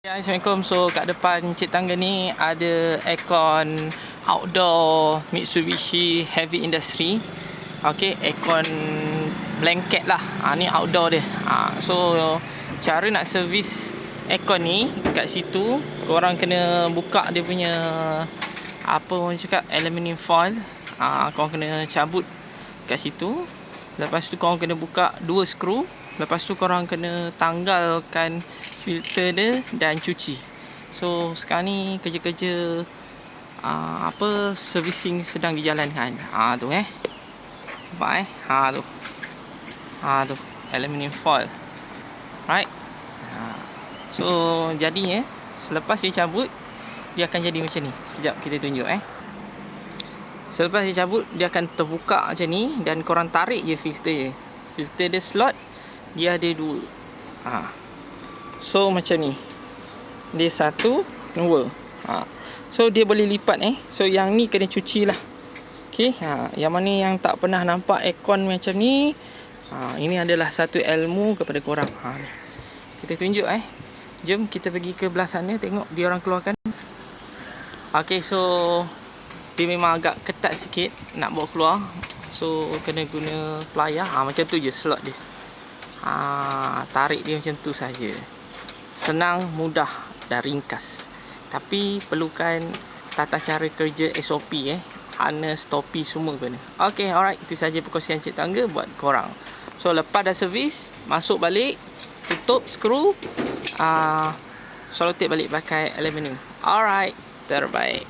Ya, Assalamualaikum. So kat depan Cik Tangga ni ada aircon outdoor Mitsubishi Heavy Industry. Okey, aircon blanket lah. Ni outdoor dia. So cara nak servis aircon ni kat situ, korang kena buka dia punya apa orang cakap aluminium foil. Korang kena cabut kat situ. Lepas tu korang kena buka 2 skru. Lepas tu korang kena tanggalkan filter dia dan cuci. So sekarang ni kerja-kerja servicing sedang dijalankan. Tu nampak tu. Tu aluminium foil. Right. So jadinya selepas dia cabut, dia akan jadi macam ni. Sekejap kita tunjuk Selepas dia cabut, dia akan terbuka macam ni dan korang tarik je filter je. Filter dia slot, dia ada 2. So macam ni. Dia 1, 2. So dia boleh lipat So yang ni kena cuci lah. Okey, yang mana yang tak pernah nampak aircon macam ni, ini adalah satu ilmu kepada korang. Kita tunjuk Jom kita pergi ke belah sana, tengok dia orang keluarkan. Okey, so dia memang agak ketat sikit nak bawa keluar. So kena guna plier. Macam tu je slot dia. Tarik dia macam tu saja. Senang, mudah dan ringkas. Tapi perlukan tata cara kerja SOP harness, topi semua kena. Okay, alright. Itu saja perkongsian Cik Tangga buat korang. So lepas dah servis, masuk balik, tutup skru, selotip balik pakai aluminium. Alright, terbaik.